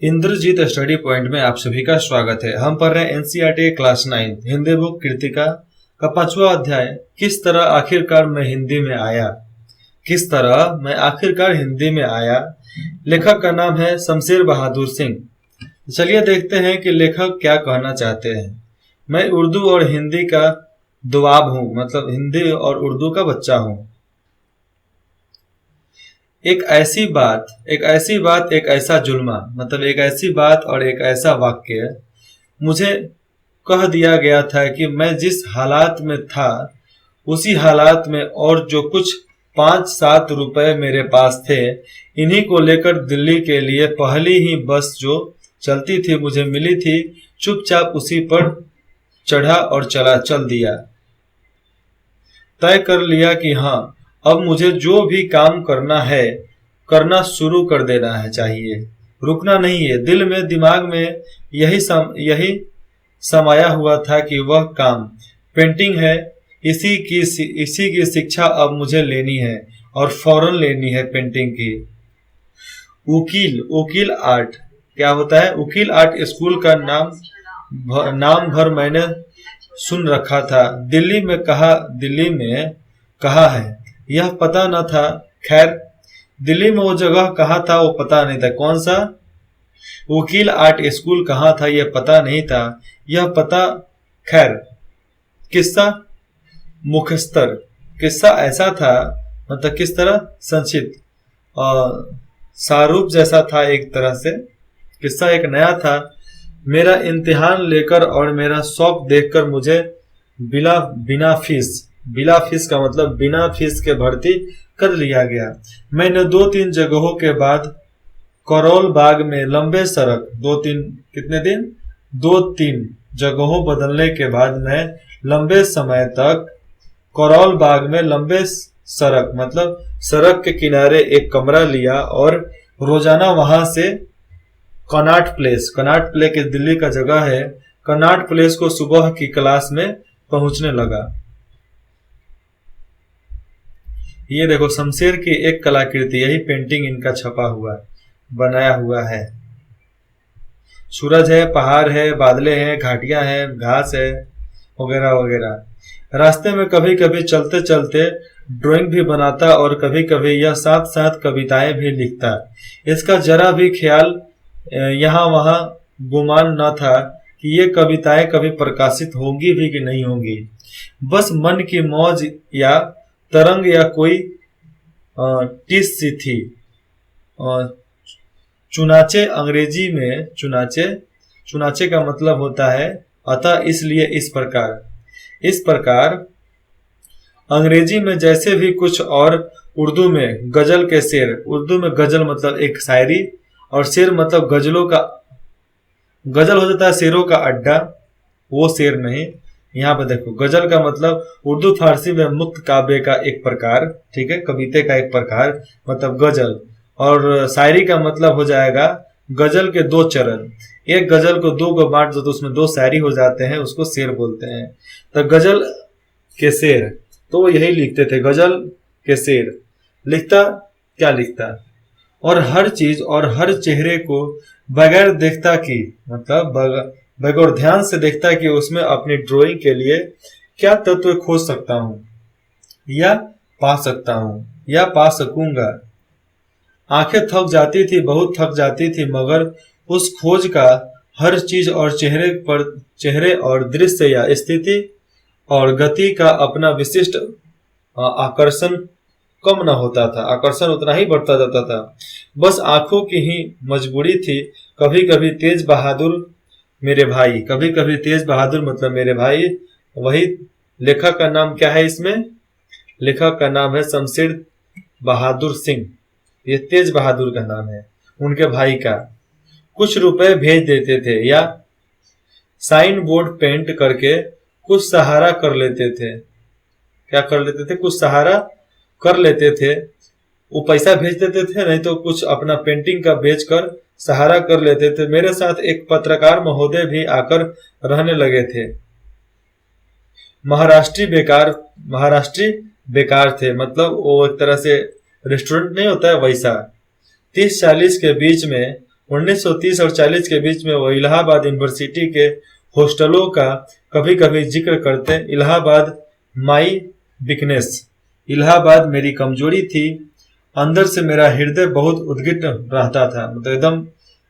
Indrajit study point में आप सभी का स्वागत है। हम पढ़ रहे हैं NCERT class 9 Hindi book Kritika का 5वां अध्याय। किस तरह आखिरकार मैं हिंदी में आया। किस तरह मैं आखिरकार हिंदी में आया। लेखक का नाम है शमशेर बहादुर सिंह। चलिए देखते हैं कि लेखक क्या कहना चाहते हैं। मैं उर्दू और हिंदी का दुआब हूँ, मतलब हिंदी और उर्दू का बच्चा हूँ। एक ऐसी बात, एक ऐसा जुल्मा, मतलब एक ऐसी बात और एक ऐसा वाक्य मुझे कह दिया गया था कि मैं जिस हालात में था उसी हालात में और जो कुछ 5-7 रुपए मेरे पास थे, इन्हीं को लेकर दिल्ली के लिए पहली ही बस जो चलती थी मुझे मिली थी। चुपचाप उसी पर चढ़ा और चल दिया। तय कर लिया कि हाँ, अब मुझे जो भी काम करना है करना शुरू कर देना है, चाहिए, रुकना नहीं है। दिल में दिमाग में यही समाया हुआ था कि वह काम पेंटिंग है। इसी की शिक्षा अब मुझे लेनी है और फौरन लेनी है। पेंटिंग की वकील आर्ट क्या होता है? वकील आर्ट स्कूल का नाम भर मैंने सुन रखा था। दिल्ली में कहा है, यह पता न था। खैर, दिल्ली में वो जगह कहाँ था वो पता नहीं था। कौन सा वकील आर्ट स्कूल कहाँ था यह पता नहीं था। यह पता, खैर, किस्सा मुखस्तर किस्सा ऐसा था, मतलब किस तरह संक्षिप्त और शाहरुख जैसा था। एक तरह से किस्सा एक नया था। मेरा इम्तिहान लेकर और मेरा शौक देखकर मुझे बिना फीस का मतलब बिना फीस के भर्ती कर लिया गया। मैंने 2-3 जगहों के बाद करोल बाग में लंबे सड़क 2-3 जगहों बदलने के बाद मैं लंबे समय तक करोल बाग में लंबे सड़क मतलब सड़क के किनारे एक कमरा लिया और रोजाना वहां से कनॉट प्लेस दिल्ली का जगह है, कनॉट प्लेस को सुबह की क्लास में पहुंचने लगा। ये देखो, शमशेर की एक कलाकृति, यही पेंटिंग इनका छपा हुआ बनाया हुआ है। सूरज है, पहाड़ है, बादले हैं, घाटियां हैं, घास है, वगैरह वगैरह। रास्ते में कभी कभी चलते चलते ड्राइंग भी बनाता और कभी कभी यह साथ साथ कविताएं भी लिखता। इसका जरा भी ख्याल यहाँ वहाँ गुमान न था कि ये कविताएं कभी प्रकाशित होंगी भी कि नहीं होंगी। बस मन की मौज या तरंग या कोई टिस सी थी। चुनाचे अंग्रेजी में चुनाचे का मतलब होता है अतः, इसलिए इस प्रकार अंग्रेजी में जैसे भी कुछ और उर्दू में गजल के शेर। उर्दू में गजल मतलब एक शायरी और शेर मतलब गजलों का, गजल हो जाता है शेरों का अड्डा, वो शेर नहीं। यहाँ पे देखो, गजल का मतलब उर्दू फारसी में मुक्त काव्य का एक प्रकार, ठीक है, कविते का एक प्रकार मतलब गजल। और शायरी का मतलब हो जाएगा गजल के 2 चरण। एक गजल को 2 को बांट दो तो उसमें 2 शायरी हो जाते हैं, उसको शेर बोलते हैं। तो गजल के शेर, तो वो यही लिखते थे, गजल के शेर। लिखता और हर चीज और हर चेहरे को बगैर देखता कि, मतलब बगैर ध्यान से देखता कि उसमें अपनी ड्राइंग के लिए क्या तत्व खोज सकता हूं या पा सकता हूं या पा सकूंगा। आंखें थक जाती थी, बहुत थक जाती थी, मगर उस खोज का हर चीज और चेहरे और दृश्य या स्थिति और गति का अपना विशिष्ट आकर्षण कम न होता था, आकर्षण उतना ही बढ़ता जाता था। बस आंखों की ही मजबूरी थी। कभी कभी तेज बहादुर मतलब मेरे भाई। वही लेखक का नाम क्या है इसमें? लेखक का नाम है शमशेर बहादुर सिंह। ये तेज बहादुर का नाम है, उनके भाई का। कुछ रुपए भेज देते थे या साइन बोर्ड पेंट करके कुछ सहारा कर लेते थे। क्या कर लेते थे? कुछ सहारा कर लेते थे। वो पैसा भेज देते थे, नहीं तो कुछ अपना पेंटिंग का बेचकर सहारा कर लेते थे। मेरे साथ एक पत्रकार महोदय भी आकर रहने लगे थे। महाराष्ट्री बेकार थे, मतलब वो एक तरह से रेस्टोरेंट नहीं होता है वैसा। 30-40 के बीच में 1930 और 40 के बीच में वो इलाहाबाद यूनिवर्सिटी के हॉस्टलों का कभी कभी जिक्र करते। इलाहाबाद माई वीकनेस, इलाहाबाद मेरी कमजोरी थी। अंदर से मेरा हृदय बहुत उद्विग्न रहता था, मतलब एकदम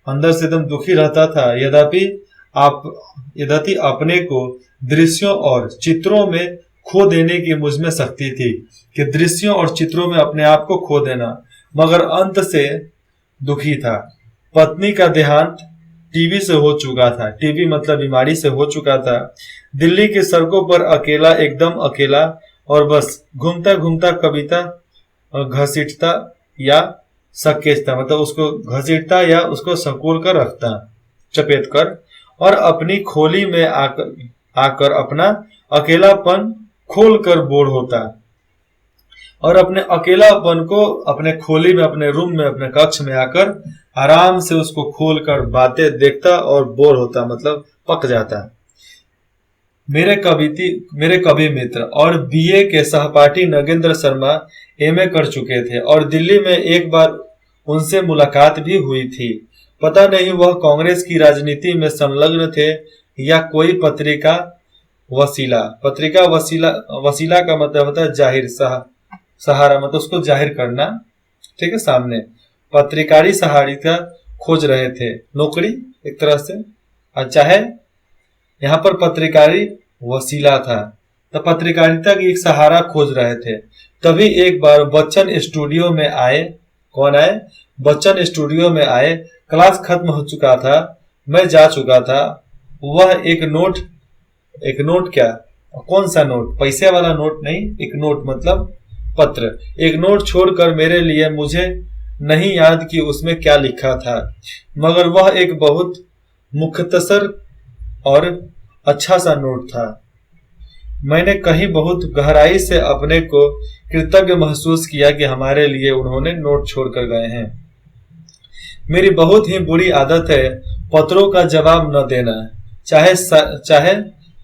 अंदर से एकदम दुखी रहता था। यद्यपि अपने को दृश्यों और चित्रों में खो देने की मुझमें शक्ति थी, कि दृश्यों और चित्रों में अपने आप को खो देना, मगर अंत से दुखी था। पत्नी का देहांत टीबी से हो चुका था, टीबी मतलब बीमारी से हो चुका था। दिल्ली की सड़कों पर अकेला, एकदम अकेला, और बस घूमता घूमता कविता घसीटता या सकेचता, मतलब उसको घसीटता या उसको संकोल कर रखता, चपेट कर, और अपनी खोली में आकर अपना अकेलापन खोल कर बोर होता, और अपने अकेलापन को अपने खोली में, अपने रूम में, अपने कक्ष में आकर आराम से उसको खोल कर बातें देखता और बोर होता, मतलब पक जाता। मेरे कवि मित्र और बीए के सहपाठी नगेंद्र शर्मा एमए कर चुके थे, और दिल्ली में एक बार उनसे मुलाकात भी हुई थी। पता नहीं वह कांग्रेस की राजनीति में संलग्न थे या कोई पत्रिका वसीला। वसीला का मतलब होता है जाहिर, सहारा, मतलब उसको जाहिर करना, ठीक है, सामने। पत्रकारी सहारिता खोज रहे थे, नौकरी एक तरह से, और चाहे यहाँ पर पत्रकारी वसीला था, तो पत्रकारिता की एक सहारा खोज रहे थे। तभी एक बार बच्चन स्टूडियो में आए। कौन आए? बच्चन स्टूडियो में आए। क्लास खत्म हो चुका था, मैं जा चुका था। वह एक नोट क्या, कौन सा नोट? पैसे वाला नोट नहीं, एक नोट मतलब पत्र, एक नोट छोड़कर मेरे लिए। मुझे नहीं याद कि उसमें क्या लिखा था, मगर वह एक बहुत मुख्तसर और अच्छा सा नोट था। मैंने कहीं बहुत गहराई से अपने को कृतज्ञ महसूस किया कि हमारे लिए उन्होंने नोट छोड़कर गए हैं। मेरी बहुत ही बुरी आदत है पत्रों का जवाब न देना, चाहे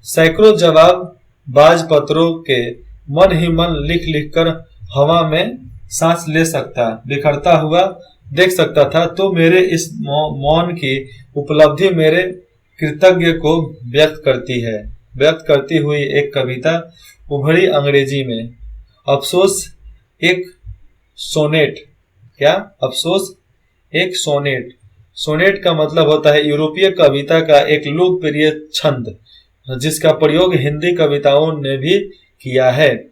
सैकड़ों जवाब बाज पत्रों के मन ही मन लिख लिख कर हवा में सांस ले सकता, बिखरता हुआ देख सकता था। तो मेरे इस मौन की उपलब्धि मेरे कृतज्ञ को व्यक्त करती हुई एक कविता उभरी अंग्रेजी में। अफसोस एक सोनेट। क्या? अफसोस एक सोनेट। सोनेट का मतलब होता है यूरोपीय कविता का एक लोकप्रिय छंद, जिसका प्रयोग हिंदी कविताओं ने भी किया है।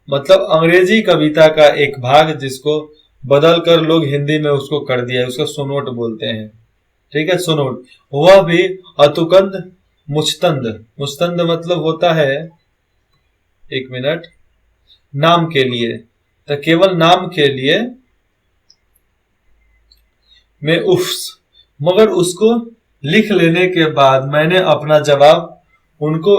मतलब अंग्रेजी कविता का एक भाग जिसको बदल कर लोग हिंदी में उसको कर दिया है, उसको सोनोट बोलते हैं, ठीक है, सोनोट। वह भी अतुकंद मुस्तंद मतलब होता है, एक मिनट, नाम के लिए, तो केवल नाम के लिए में उफ्स। मगर उसको लिख लेने के बाद मैंने अपना जवाब उनको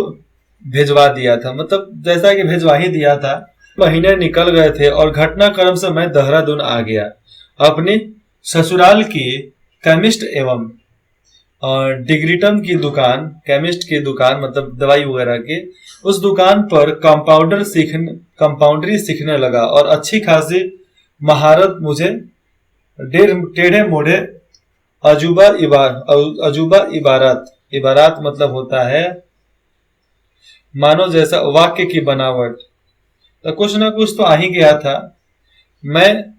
भेजवा दिया था, मतलब जैसा कि भेजवा ही दिया था। महीने निकल गए थे और घटनाक्रम से मैं देहरादून आ गया। अपनी ससुराल की केमिस्ट एवं डिग्रीटम की दुकान, केमिस्ट की दुकान मतलब दवाई वगैरह की, उस दुकान पर कंपाउंडरी सीखने लगा, और अच्छी खासी महारत मुझे टेढ़े मोढ़े अजूबा इबारत मतलब होता है मानो जैसा वाक्य की बनावट, तो कुछ ना कुछ तो आ ही गया था। मैं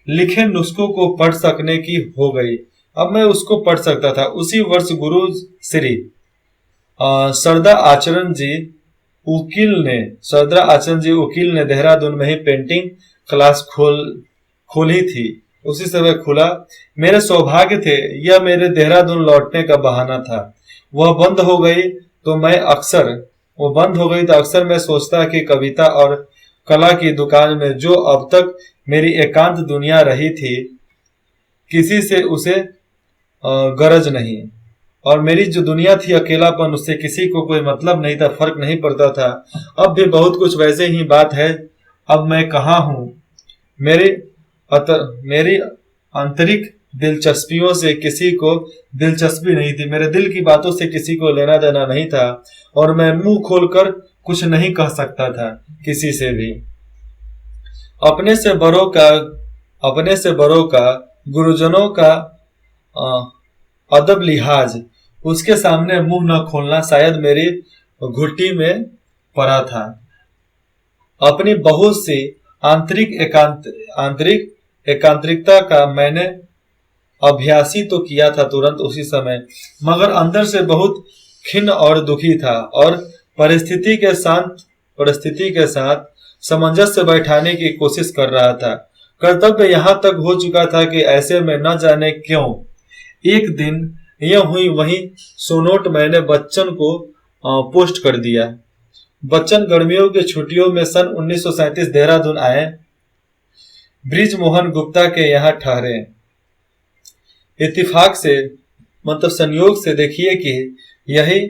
लिखे नुस्खों को पढ़ सकने की हो गई, अब मैं उसको पढ़ सकता था। उसी वर्ष गुरु श्री सरदा आचरण जी वकील ने देहरादून में ही पेंटिंग क्लास खोली थी। उसी समय खुला। मेरे सौभाग्य थे, यह मेरे देहरादून लौटने का बहाना था। वह बंद हो गई तो अक्सर मैं सोचता कि कविता और कला की दुकान में जो अब तक मेरी एकांत दुनिया रही थी, किसी से उसे गरज नहीं, और मेरी जो दुनिया थी अकेलापन, उससे किसी को कोई मतलब नहीं था, फर्क नहीं पड़ता था। अब भी बहुत कुछ वैसे ही बात है। अब मैं कहाँ हूँ? मेरी आंतरिक दिलचस्पियों से किसी को दिलचस्पी नहीं थी, मेरे दिल की बातों से किसी को लेना देना नहीं था, और मैं मुंह खोलकर कुछ नहीं कह सकता था किसी से भी। अपने से बड़ों का गुरुजनों का अदब लिहाज, उसके सामने मुंह न खोलना शायद मेरी घुट्टी में पड़ा था। अपनी बहुत सी आंतरिक एकांतरिकता का मैंने अभ्यासी तो किया था तुरंत उसी समय, मगर अंदर से बहुत खिन्न और दुखी था और परिस्थिति के साथ सामंजस्य बैठाने की कोशिश कर रहा था। कर्तव्य यहाँ तक हो चुका था कि ऐसे में न जाने क्यों एक दिन यह हुई वही सोनोट मैंने बच्चन को पोस्ट कर दिया। बच्चन गर्मियों की छुट्टियों में सन 1937 देहरादून आए। बृजमोहन गुप्ता के यहाँ ठहरे। इत्तेफाक से मतलब संयोग से देखिए कि यही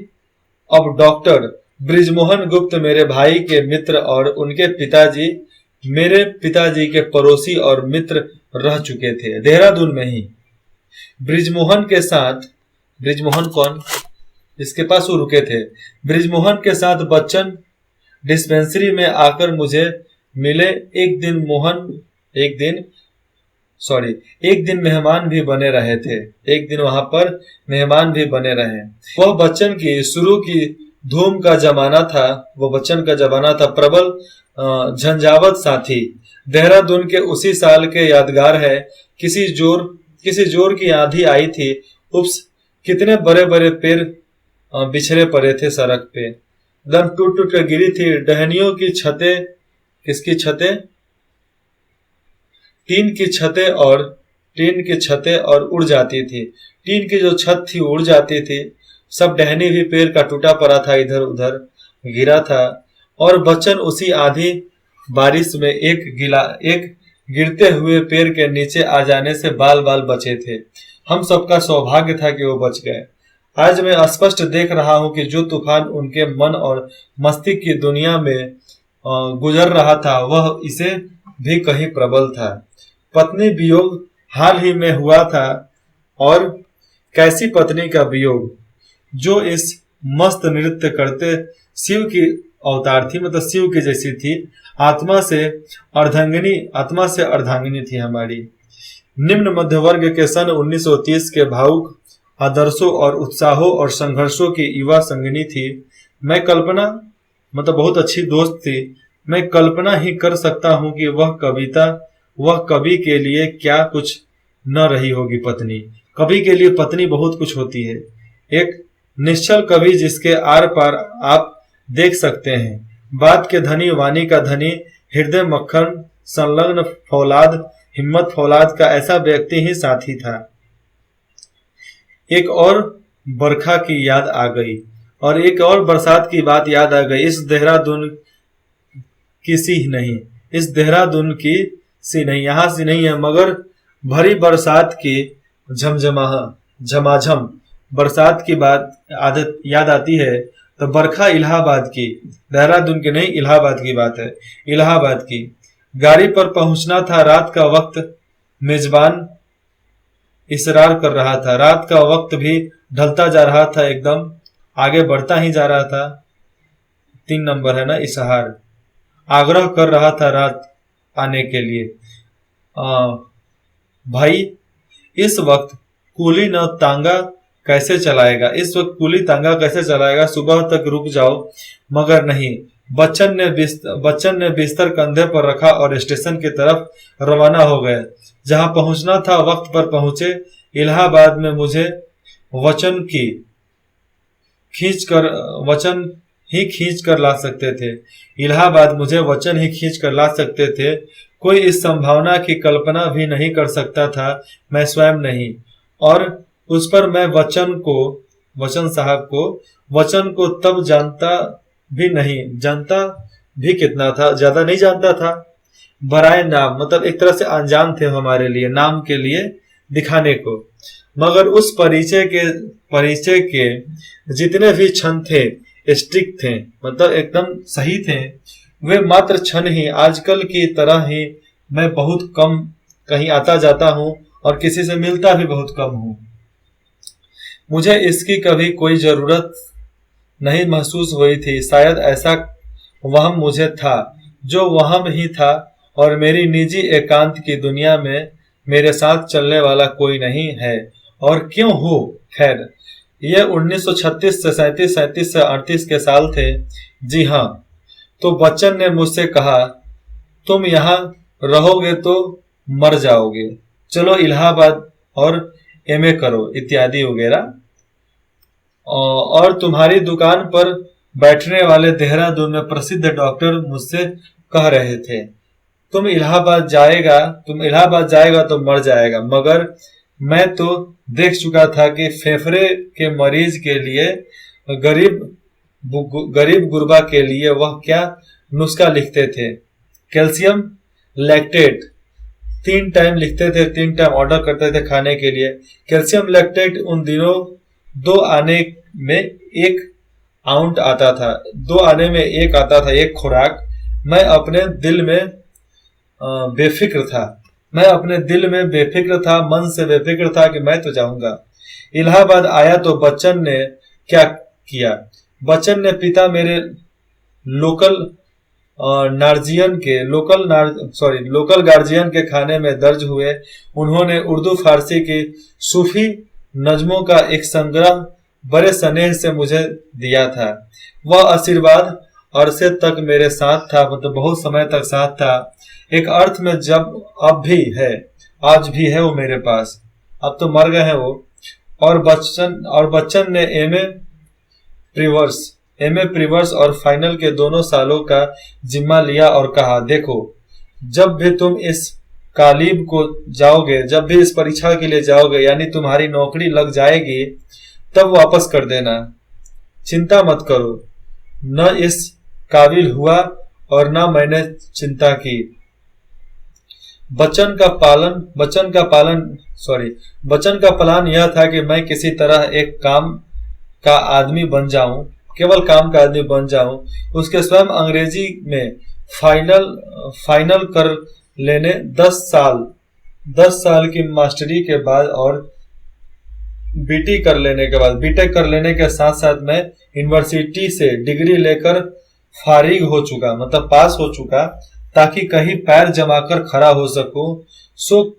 अब डॉक्टर बृजमोहन गुप्त मेरे भाई के मित्र और उनके पिताजी मेरे पिताजी के पड़ोसी और मित्र रह चुके थे देहरादून में ही। बृजमोहन के साथ, बृजमोहन कौन, इसके पास वो रुके थे। बृजमोहन के साथ बच्चन डिस्पेंसरी में आकर मुझे मिले। एक दिन मेहमान भी बने रहे थे। एक दिन वहां पर मेहमान भी बने रहे। वह बच्चन की शुरू की धूम का जमाना था। वो बच्चन का जमाना था। प्रबल झंझावत साथी देहरादून के उसी साल के यादगार है। किसी जोर की आंधी आई थी। उप्स, कितने बड़े बड़े पेड़ बिछड़े पड़े थे सड़क पे, एकदम टूट टूट कर गिरी थी। डहनियों की छतें, किसकी छतें, टीन की छतें और उड़ जाती थी। टीन की जो छत थी उड़ जाती थी। सब डहनी भी पेड़ का टूटा पड़ा था, इधर उधर गिरा था। और बच्चन उसी आधी बारिश में एक गिरते हुए पेड़ के नीचे आ जाने से बाल बाल बचे थे। हम सबका सौभाग्य था कि वो बच गए। आज मैं स्पष्ट देख रहा हूं कि जो तूफान उनके मन और मस्तिष्क की दुनिया में गुजर रहा था वह इसे भी कहीं प्रबल था। पत्नी वियोग हाल ही में हुआ था, और कैसी पत्नी का वियोग, जो इस मस्त नृत्य करते शिव की अवतार थी, मतलब शिव की जैसी थी। आत्मा से अर्धांगिनी थी हमारी। निम्न मध्य वर्ग के सन 1930 के भावुक आदर्शों और उत्साहों और संघर्षों की युवा संगिनी थी। मैं कल्पना, मतलब बहुत अच्छी दोस्त थी। मैं कल्पना ही कर सकता हूं कि वह कवि के लिए क्या कुछ न रही होगी पत्नी। कवि के लिए पत्नी बहुत कुछ होती है। एक निश्चल कवि जिसके आर पार आप देख सकते हैं। बात के धनी, वाणी का धनी, हृदय मक्खन, संलग्न फौलाद, हिम्मत फौलाद का ऐसा व्यक्ति ही साथी था। एक और बरखा की याद आ गई और एक और बरसात की बात याद आ गई। इस देहरादून की सी नहीं, यहाँ सी नहीं है, मगर भरी बरसात की झमाझम बरसात की बात याद आती है तो बरखा इलाहाबाद की, देहरादून की नहीं, इलाहाबाद की बात है। इलाहाबाद की गाड़ी पर पहुंचना था। रात का वक्त मेजबान इसरार कर रहा था। रात का वक्त भी ढलता जा रहा था, एकदम आगे बढ़ता ही जा रहा था। 3 नंबर है ना, इसहार आग्रह कर रहा था रात आने के लिए। भाई इस वक्त कुली न तांगा कैसे चलाएगा, इस वक्त कुली तांगा कैसे चलाएगा, सुबह तक रुक जाओ। मगर नहीं, बच्चन ने बिस्तर कंधे पर रखा और स्टेशन की तरफ रवाना हो गए। जहां पहुंचना था वक्त पर पहुंचे। इलाहाबाद में मुझे वचन ही खींच कर ला सकते थे। इलाहाबाद मुझे वचन ही खींच कर ला सकते थे। कोई इस संभावना की कल्पना भी नहीं कर सकता था, मैं स्वयं नहीं। और उस पर मैं वचन को तब जानता भी कितना था, ज्यादा नहीं जानता था। बराए नाम, मतलब एक तरह से अनजान थे हमारे लिए, नाम के लिए दिखाने को। मगर उस परिचय के जितने भी क्षण थे स्ट्रिक्ट थे, मतलब एकदम सही थे। वे मात्र क्षण ही, आजकल की तरह ही मैं बहुत कम कहीं आता जाता हूँ और किसी से मिलता भी बहुत कम हूँ। मुझे इसकी कभी कोई जरूरत नहीं महसूस हुई थी। शायद ऐसा वहम मुझे था, जो वहम ही था, और मेरी निजी एकांत की दुनिया में मेरे साथ चलने वाला कोई नहीं है। और क्यों हो? खैर, यह 1936 से 37, 37 से 38 के साल थे। जी हाँ। तो बच्चन ने मुझसे कहा, तुम यहाँ रहोगे तो मर जाओगे, चलो इलाहाबाद और एमए करो इत्यादि वगैरह। और तुम्हारी दुकान पर बैठने वाले देहरादून में प्रसिद्ध डॉक्टर मुझसे कह रहे थे, तुम इलाहाबाद जाएगा तो मर जाएगा। मगर मैं तो देख चुका था कि फेफड़े के मरीज के लिए, गरीब गुरबा के लिए वह क्या नुस्खा लिखते थे। कैल्शियम लैक्टेट 3 टाइम लिखते थे, 3 टाइम ऑर्डर करते थे खाने के लिए। कैल्शियम लैक्टेट उन दिनों 2 आने में 1 आउंट आता था, 2 आने में 1 आता था, 1 खुराक। मैं अपने दिल में बेफिक्र था, मन से बेफिक्र था कि मैं तो जाऊंगा। इलाहाबाद आया तो बच्चन ने क्या किया? बच्चन ने पिता मेरे लोकल गार्जियन के खाने में दर्ज हुए। उन्होंने उर्दू फारसी की सूफी नज्मों का एक संग्रह बड़े स्नेह से मुझे दिया था। वह आशीर्वाद अरसे तक मेरे साथ था, मतलब बहुत समय तक साथ था। एक अर्थ में आज भी है वो मेरे पास। अब तो मर गए हैं वो। और बच्चन ने एमए प्रीवर्स और फाइनल के दोनों सालों का जिम्मा लिया और कहा, देखो, जब भी तुम इस कालीब को जाओगे, जब भी इस परीक्षा के लिए जाओगे, यानी तुम्हारी नौकरी लग जाएगी, तब वापस कर देना, चिंता मत करो। न इस काबिल हुआ और न मैंने चिंता की। बच्चन का प्लान यह था कि मैं किसी तरह एक काम का आदमी बन जाऊं, केवल काम का आदमी बन जाऊं। उसके स्वयं अंग्रेजी में फाइनल कर लेने 10 साल की मास्टरी के बाद और बीटेक कर लेने के साथ साथ मैं यूनिवर्सिटी से डिग्री लेकर फारिग हो चुका, मतलब पास हो चुका, ताकि कहीं पैर जमाकर खड़ा हो सकूं। सो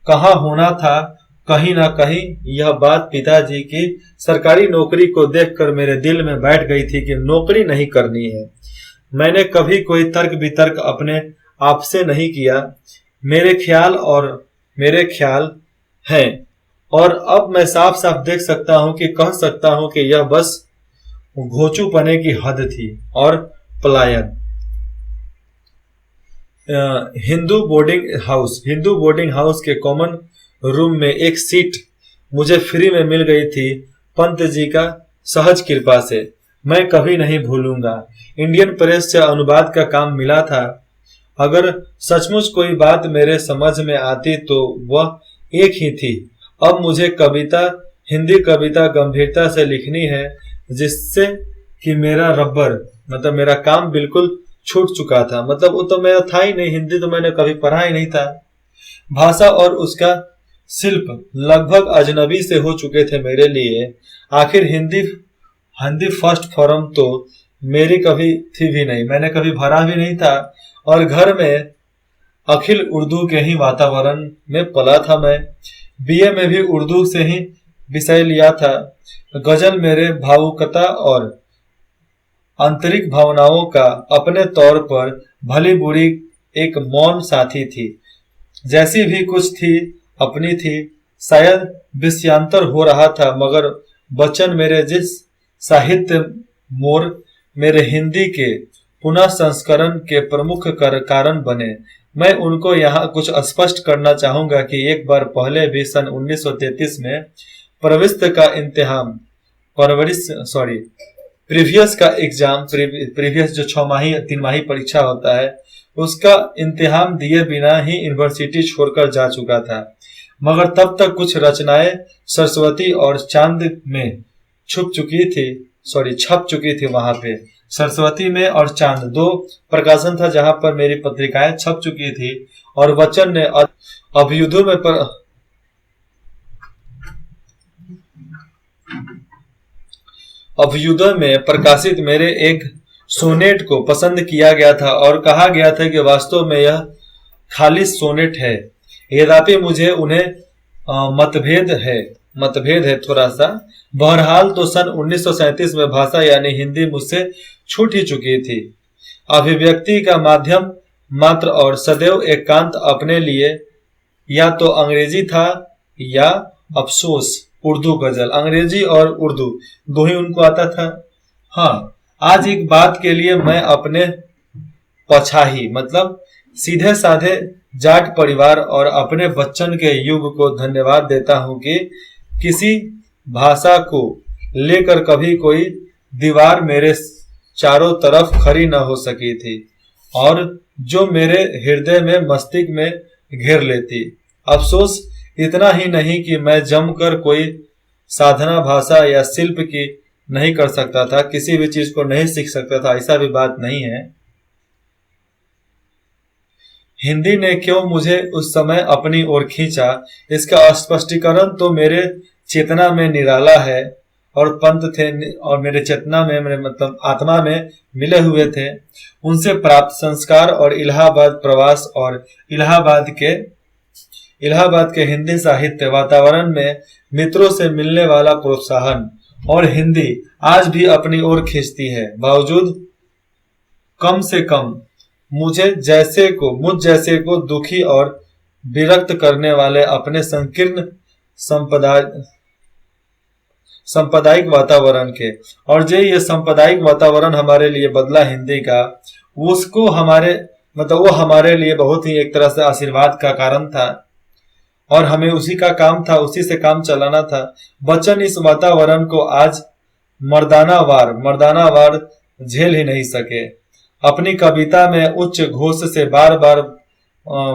कहाँ होना था, कहीं ना कहीं यह बात पिताजी की सरकारी नौकरी को देखकर मेरे दिल में बैठ गई थी कि नौकरी नहीं करनी है। मैंने कभी कोई तर्क वितर्क अपने आप से नहीं किया। मेरे ख्याल हैं, और अब मैं साफ साफ देख सकता हूं कि कह सकता हूं कि यह बस घोचूपने की हद थी और पलायन। हिंदू बोर्डिंग हाउस के कॉमन रूम में एक सीट मुझे फ्री में मिल गई थी, पंत जी का सहज कृपा से। मैं कभी नहीं भूलूंगा। इंडियन प्रेस से अनुवाद का काम मिला था। अगर सचमुच कोई बात मेरे समझ में आती तो वह एक ही थी, अब मुझे हिंदी कविता गंभीरता से लिखनी है, जिससे कि मेरा काम बिल्कुल छूट चुका था। मतलब वो तो मेरा था ही नहीं, हिंदी तो मैंने कभी पढ़ा ही नहीं था। भाषा और उसका शिल्प लगभग अजनबी से हो चुके थे मेरे लिए। आखिर हिंदी फर्स्ट फॉर्म तो मेरी कभी थी भी नहीं, मैंने कभी भरा भी नहीं था। और घर में अखिल उर्दू के ही वातावरण में पला था मैं। बीए में भी उर्दू से ही विषय लिया था। गजल मेरे भावुकता और आंतरिक भावनाओं का अपने तौर पर भली बुरी एक मौन साथी थी। जैसी भी कुछ थी अपनी थी। शायद विषयांतर हो रहा था, मगर बच्चन मेरे जिस साहित्य मेरे हिंदी के पुनः संस्करण के प्रमुख कारण बने। मैं उनको यहाँ कुछ स्पष्ट करना चाहूंगा कि एक बार पहले भी सन 1933 में प्रीवियस जो 3 माही परीक्षा होता है, उसका इम्तिहान दिए बिना ही यूनिवर्सिटी छोड़कर जा चुका था। मगर तब तक कुछ रचनाएं सरस्वती और चांद में छप चुकी थी। वहां पे सरस्वती में और चांद 2 प्रकाशन था जहां पर मेरी पत्रिकाएं छप चुकी थी। और बच्चन ने अभ्युदय में प्रकाशित मेरे एक सोनेट को पसंद किया गया था और कहा गया था कि वास्तव में यह खाली सोनेट है। यद्यपि मुझे उन्हें मतभेद है थोड़ा सा। बहरहाल तो सन 1937 में भाषा यानी हिंदी मुझसे छूट ही चुकी थी। अभिव्यक्ति का माध्यम मात्र और सदैव एकांत अपने लिए या तो अंग्रेजी था या अफसोस उर्दू गजल। अंग्रेजी और उर्दू दो ही उनको आता था। हाँ, आज एक बात के लिए मैं अपने पछाही मतलब सीधे साधे जाट परिवार और अपने बच्चन के युग को धन्यवाद देता हूं कि किसी भाषा को लेकर कभी कोई दीवार मेरे चारों तरफ खड़ी न हो सकी थी और जो मेरे हृदय में मस्तिष्क में घेर लेती। अफसोस इतना ही नहीं कि मैं जमकर कोई साधना भाषा या शिल्प की नहीं कर सकता था, किसी भी चीज को नहीं सीख सकता था, ऐसा भी बात नहीं है। हिंदी ने क्यों मुझे उस समय अपनी ओर खींचा, इसका स्पष्टीकरण तो मेरे चेतना में निराला है। और पंत थे और मेरे चेतना में, मेरे मतलब आत्मा में मिले हुए थे। उनसे प्राप्त संस्कार और इलाहाबाद प्रवास और इलाहाबाद के हिंदी साहित्य वातावरण में मित्रों से मिलने वाला प्रोत्साहन और हिंदी आज भी अपनी ओर खींचती है। बावजूद कम से कम मुझ जैसे को दुखी और विरक्त करने वाले अपने संकीर्ण सांप्रदायिक वातावरण के, और जो ये सांप्रदायिक वातावरण हमारे लिए बदला हिंदी का, उसको वो हमारे लिए बहुत ही एक तरह से आशीर्वाद का कारण था और हमें उसी का काम था, उसी से काम चलाना था। बच्चन इस वातावरण को आज मर्दाना वार झेल ही नहीं सके। अपनी कविता में उच्च घोष से बार बार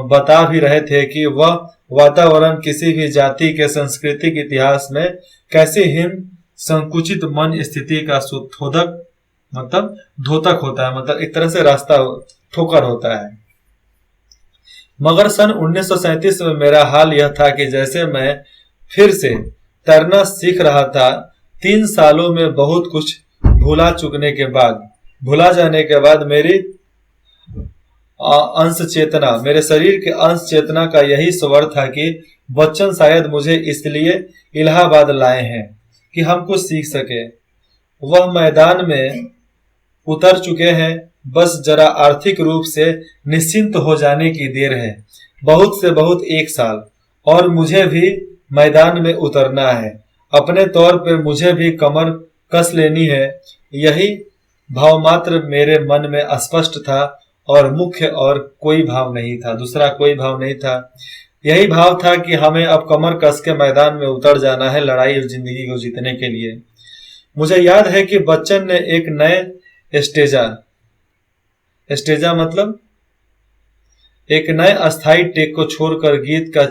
बता भी रहे थे कि वह वातावरण किसी भी जाति के सांस्कृतिक इतिहास में कैसे हीन संकुचित मन स्थिति का धोतक होता है, मतलब एक तरह से रास्ता ठोकर होता है। मगर सन 1937 में मेरा हाल यह था कि जैसे मैं फिर से तैरना सीख रहा था। 3 सालों में बहुत कुछ भुला जाने के बाद मेरे शरीर के अंश चेतना का यही स्वर था कि बच्चन शायद मुझे इसलिए इलाहाबाद लाए हैं कि हम कुछ सीख सके। वह मैदान में उतर चुके हैं, बस जरा आर्थिक रूप से निश्चिंत हो जाने की देर है। बहुत से बहुत 1 साल और मुझे भी मैदान में उतरना है। अपने तौर पर मुझे भी कमर कस लेनी है। यही भाव मात्र मेरे मन में स्पष्ट था और मुख्य, और कोई भाव नहीं था, दूसरा कोई भाव नहीं था। यही भाव था कि हमें अब कमर कस के मैदान में उतर जाना है लड़ाई और जिंदगी को जीतने के लिए। मुझे याद है कि बच्चन ने एक नए स्टेजा मतलब एक नए अस्थाई टेक को छोड़कर गीत का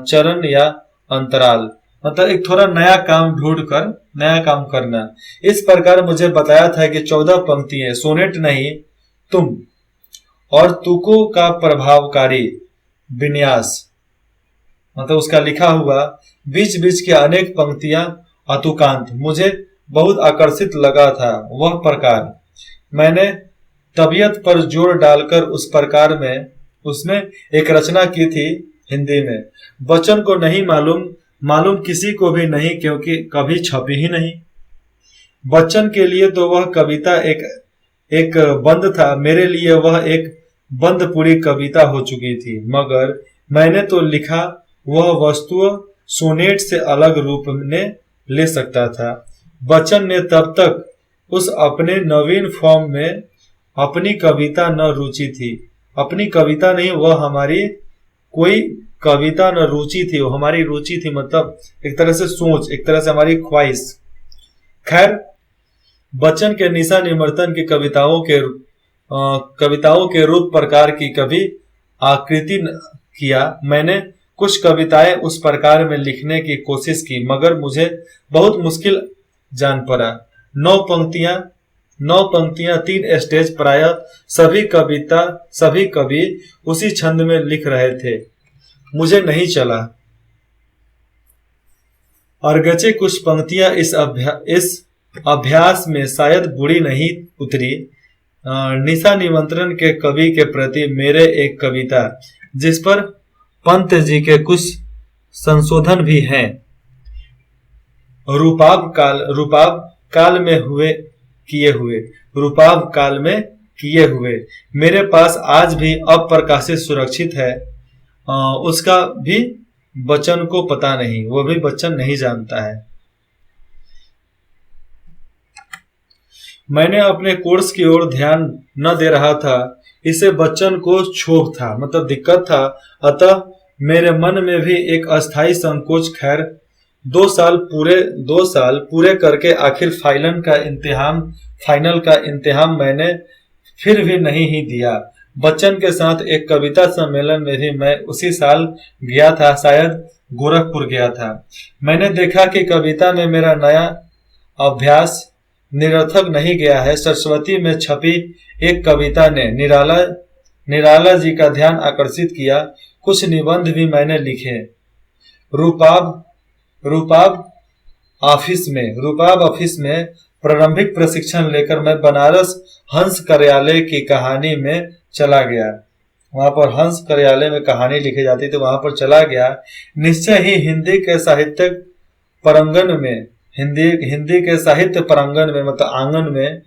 चरण या अंतराल, मतलब एक थोड़ा नया काम ढूंढकर नया काम करना। इस प्रकार मुझे बताया था कि 14 पंक्तियां, सोनेट नहीं, तुम और तुकों का प्रभावकारी विन्यास, मतलब उसका लिखा हुआ बीच बीच की अनेक पंक्तियां अतुकांत मुझे बहुत आकर्षित लगा था। वह प्रकार मैंने तबीयत पर जोर डालकर उसमें एक रचना की थी हिंदी में। बच्चन को नहीं मालूम किसी को भी नहीं, क्योंकि कभी छपी ही नहीं। बच्चन के लिए तो वह कविता एक बंद था, मेरे लिए वह एक बंद पूरी कविता हो चुकी थी। मगर मैंने तो लिखा वह वस्तु सोनेट से अलग रूप ने ले सकता था। बच्चन ने तब तक उस अपने नवीन फॉर्म में अपनी कविता न रुचि थी, अपनी कविता नहीं, वह हमारी कोई कविता न रुचि थी, वो हमारी रुचि थी, मतलब एक तरह से सोच, एक तरह से हमारी ख्वाहिश। खैर, बच्चन के निशा निवर्तन की कविताओं के रूप प्रकार की कभी आकृति किया। मैंने कुछ कविताएं उस प्रकार में लिखने की कोशिश की, मगर मुझे बहुत मुश्किल जान पड़ा। 9 पंक्तियां 3 स्टेज, प्रायः सभी कवि उसी छंद में लिख रहे थे। मुझे नहीं चला। अरगचे कुछ पंक्तियां इस अभ्यास में शायद बुरी नहीं उतरी। निशा निमंत्रण के कवि के प्रति मेरे एक कविता, जिस पर पंत जी के कुछ संशोधन भी हैं। रूपाव काल में किए हुए मेरे पास आज भी अप्रकाशित सुरक्षित है। उसका भी बच्चन को पता नहीं, वो भी बच्चन नहीं जानता है। मैंने अपने कोर्स की ओर ध्यान न दे रहा था, इसे बच्चन को क्षोभ था, मतलब दिक्कत था। अतः मेरे मन में भी एक अस्थाई संकोच। खैर 2 साल पूरे करके आखिर फाइनल का इम्तिहान मैंने फिर भी नहीं ही दिया। बच्चन के साथ एक कविता सम्मेलन में भी मैं उसी साल गया था, शायद गोरखपुर गया था। मैंने देखा कि कविता में मेरा नया अभ्यास निरर्थक नहीं गया है। सरस्वती में छपी एक कविता ने निराला जी का ध्यान आकर्षित किया। कुछ निबंध भी मैंने लिखे। रूपाब ऑफिस में प्रारंभिक प्रशिक्षण लेकर मैं बनारस हंस कार्यालय की कहानी में चला गया। वहां पर हंस कार्यालय में कहानी लिखी जाती थी, वहां पर चला गया। निश्चय ही हिंदी के साहित्य प्रांगण में मतलब आंगन में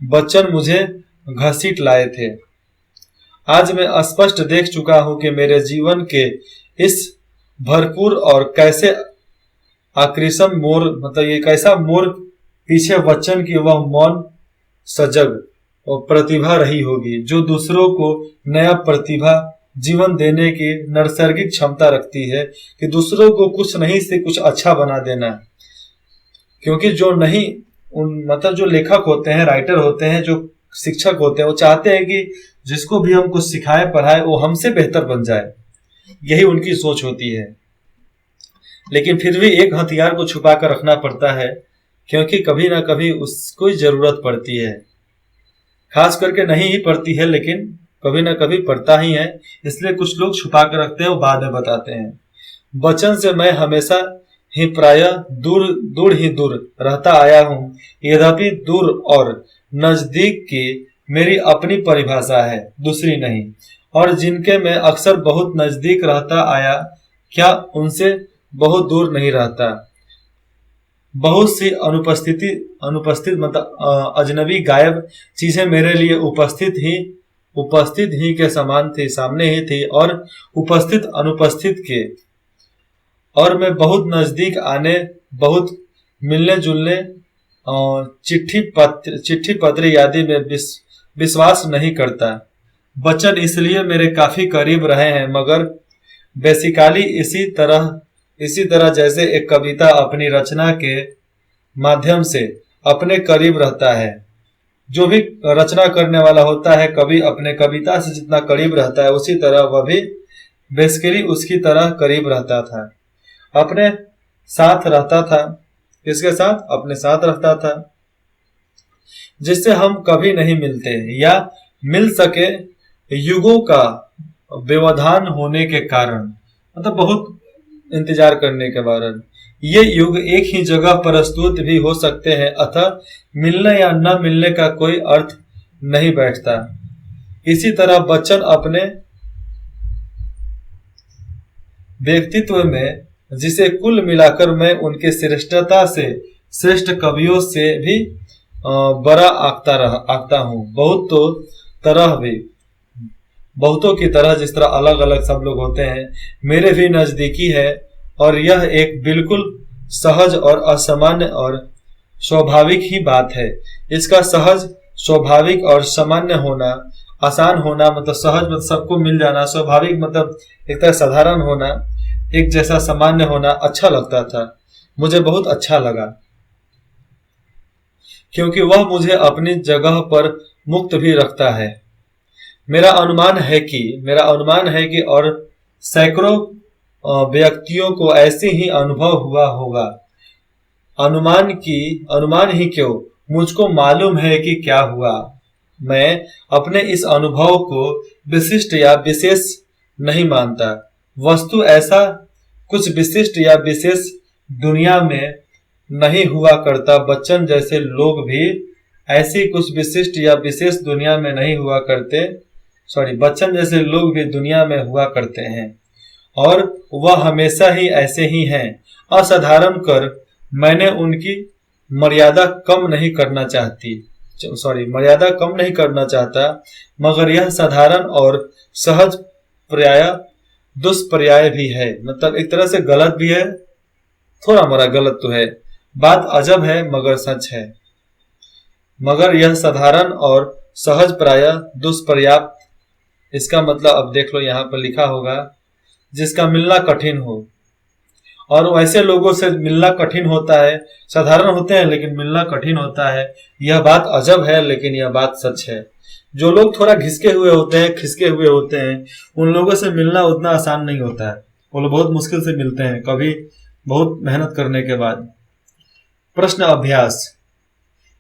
बच्चन मुझे घसीट लाए थे। आज मैं स्पष्ट देख चुका हूं कि मेरे जीवन के इस भरपूर और कैसे आक्रीसम मोड़, मतलब ये कैसा मोड़ पीछे बच्चन की वह मौन सजग और प्रतिभा रही होगी, जो दूसरों को नया प्रतिभा जीवन देने की नैसर्गिक क्षमता रखती है कि दूसरों को कुछ नहीं से कुछ अच्छा बना देना। क्योंकि जो लेखक होते हैं, राइटर होते हैं, जो शिक्षक होते हैं, वो चाहते हैं कि जिसको भी हम कुछ सिखाए पढ़ाए वो हमसे बेहतर बन जाए। यही उनकी सोच होती है। लेकिन फिर भी एक हथियार को छुपा कर रखना पड़ता है, क्योंकि कभी ना कभी उसको जरूरत पड़ती है। खास करके नहीं ही पड़ती है, लेकिन कभी ना कभी पड़ता ही है। इसलिए कुछ लोग छुपा कर रखते हैं, वो बाद में बताते हैं। बच्चन से मैं हमेशा ही प्रायः दूर रहता आया हूँ। यद्यपि दूर और नजदीक की मेरी अपनी परिभाषा है, दूसरी नहीं। और जिनके मैं अक्सर बहुत नजदीक रहता आया, क्या उनसे बहुत दूर नहीं रहता। बहुत सी अनुपस्थित मतलब अजनबी गायब चीजें मेरे लिए उपस्थित ही के समान थी, सामने ही थी, और उपस्थित अनुपस्थित के। और मैं बहुत नजदीक आने, बहुत मिलने जुलने और चिट्ठी पत्र आदि में विश्वास नहीं करता। बच्चन इसलिए मेरे काफी करीब रहे हैं, मगर बेसिकली इसी तरह जैसे एक कविता अपनी रचना के माध्यम से अपने करीब रहता है। जो भी रचना करने वाला होता है, कवि अपने कविता से जितना करीब रहता है, उसी तरह वह भी बेसिकली उसकी तरह करीब रहता था, अपने साथ रहता था। किसके साथ? अपने साथ रहता था, जिससे हम कभी नहीं मिलते या मिल सके, युगों का व्यवधान होने के कारण, मतलब बहुत इंतजार करने के कारण। ये युग एक ही जगह प्रस्तुत भी हो सकते हैं, अतः मिलने या न मिलने का कोई अर्थ नहीं बैठता। इसी तरह बच्चन अपने व्यक्तित्व में, जिसे कुल मिलाकर मैं उनके श्रेष्ठता से, श्रेष्ठ कवियों से भी बड़ा आंकता हूँ। बहुतों की तरह जिस तरह अलग अलग सब लोग होते हैं, मेरे भी नजदीकी है। और यह एक बिल्कुल सहज और असामान्य और स्वाभाविक ही बात है। इसका सहज, स्वाभाविक और सामान्य होना, आसान होना मतलब सहज मतलब सबको मिल जाना, स्वाभाविक मतलब एक तरह साधारण होना, एक जैसा सामान्य होना अच्छा लगता था। मुझे बहुत अच्छा लगा, क्योंकि वह मुझे अपनी जगह पर मुक्त भी रखता है। मेरा अनुमान है कि और सैकड़ों व्यक्तियों को ऐसे ही अनुभव हुआ होगा। अनुमान ही क्यों, मुझको मालूम है कि क्या हुआ। मैं अपने इस अनुभव को विशिष्ट या विशेष नहीं मानता। वस्तु ऐसा कुछ विशिष्ट या विशेष दुनिया में नहीं हुआ करता। बच्चन जैसे लोग भी ऐसी कुछ विशिष्ट या विशेष दुनिया में नहीं हुआ करते। बच्चन जैसे लोग भी दुनिया में हुआ करते हैं, और वह हमेशा ही ऐसे ही हैं। असाधारण कर मैंने उनकी मर्यादा कम नहीं करना चाहता, मगर यह साधारण और सहज पर्याय दुष्पर्याय भी है। मतलब एक तरह से गलत भी है, थोड़ा मोड़ा गलत तो है। बात अजब है मगर सच है। मगर यह साधारण और सहज प्राय दुष्पर्याप्त, इसका मतलब अब देख लो, यहाँ पर लिखा होगा जिसका मिलना कठिन हो, और वैसे लोगों से मिलना कठिन होता है। साधारण होते हैं लेकिन मिलना कठिन होता है। यह बात अजब है लेकिन यह बात सच है। जो लोग थोड़ा खिसके हुए होते हैं, उन लोगों से मिलना उतना आसान नहीं होता है। वो लोग बहुत मुश्किल से मिलते हैं, कभी बहुत मेहनत करने के बाद। प्रश्न अभ्यास।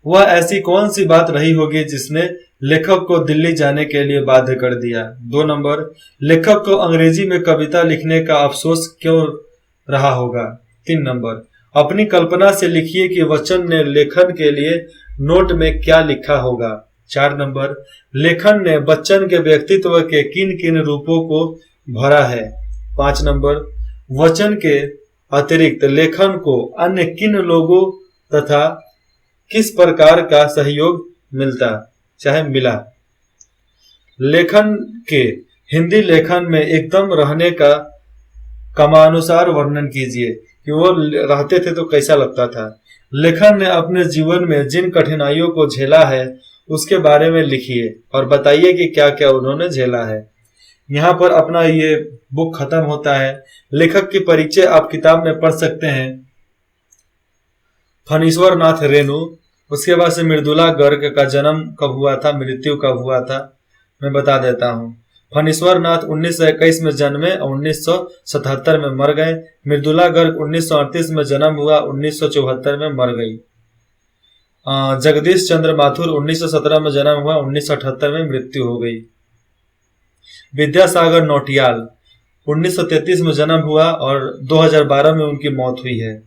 वह ऐसी कौन सी बात रही होगी जिसने लेखक को दिल्ली जाने के लिए बाध्य कर दिया? 2 नंबर, लेखक को अंग्रेजी में कविता लिखने का अफसोस क्यों रहा होगा? 3 नंबर, अपनी कल्पना से लिखिए कि बच्चन ने लेखन के लिए नोट में क्या लिखा होगा? 4 नंबर, लेखन ने बच्चन के व्यक्तित्व के किन किन रूपों को भरा है? 5 नंबर, वचन के अतिरिक्त लेखन को अन्य किन लोगों तथा किस प्रकार का सहयोग मिला? लेखन के हिंदी लेखन में एकदम रहने का क्रमानुसार वर्णन कीजिए कि वो रहते थे तो कैसा लगता था। लेखन ने अपने जीवन में जिन कठिनाइयों को झेला है उसके बारे में लिखिए और बताइए कि क्या क्या उन्होंने झेला है। यहाँ पर अपना ये बुक खत्म होता है। लेखक के परिचय आप किताब में पढ़ सकते हैं, फणीश्वर नाथ रेणु। उसके बाद से मृदुला गर्ग का जन्म कब हुआ था, मृत्यु कब हुआ था, मैं बता देता हूँ। फणीश्वर नाथ 1921 में जन्मे और 1977 में मर गए। मृदुला गर्ग 1938 में जन्म हुआ, 1974 में मर गई। जगदीश चंद्र माथुर 1917 में जन्म हुआ, 1978 में मृत्यु हो गई। विद्यासागर नौटियाल 1933 में जन्म हुआ और 2012 में उनकी मौत हुई है।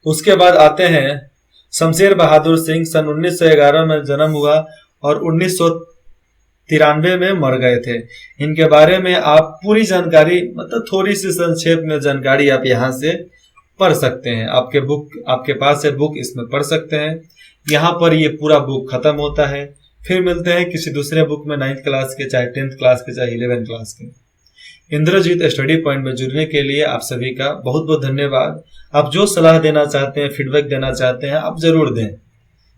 उसके बाद आते हैं शमशेर बहादुर सिंह, सन 1911 में जन्म हुआ और 1993 में मर गए थे। इनके बारे में आप पूरी जानकारी, मतलब थोड़ी सी संक्षेप में जानकारी आप यहाँ से पढ़ सकते हैं। आपके पास है बुक, इसमें पढ़ सकते हैं। यहाँ पर ये पूरा बुक खत्म होता है। फिर मिलते हैं किसी दूसरे बुक में, 9th क्लास के, चाहे 10th क्लास के, चाहे 11th क्लास के। इंद्रजीत स्टडी पॉइंट में जुड़ने के लिए आप सभी का बहुत बहुत धन्यवाद। आप जो सलाह देना चाहते हैं, फीडबैक देना चाहते हैं, आप जरूर दें,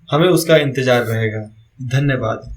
हमें उसका इंतजार रहेगा। धन्यवाद।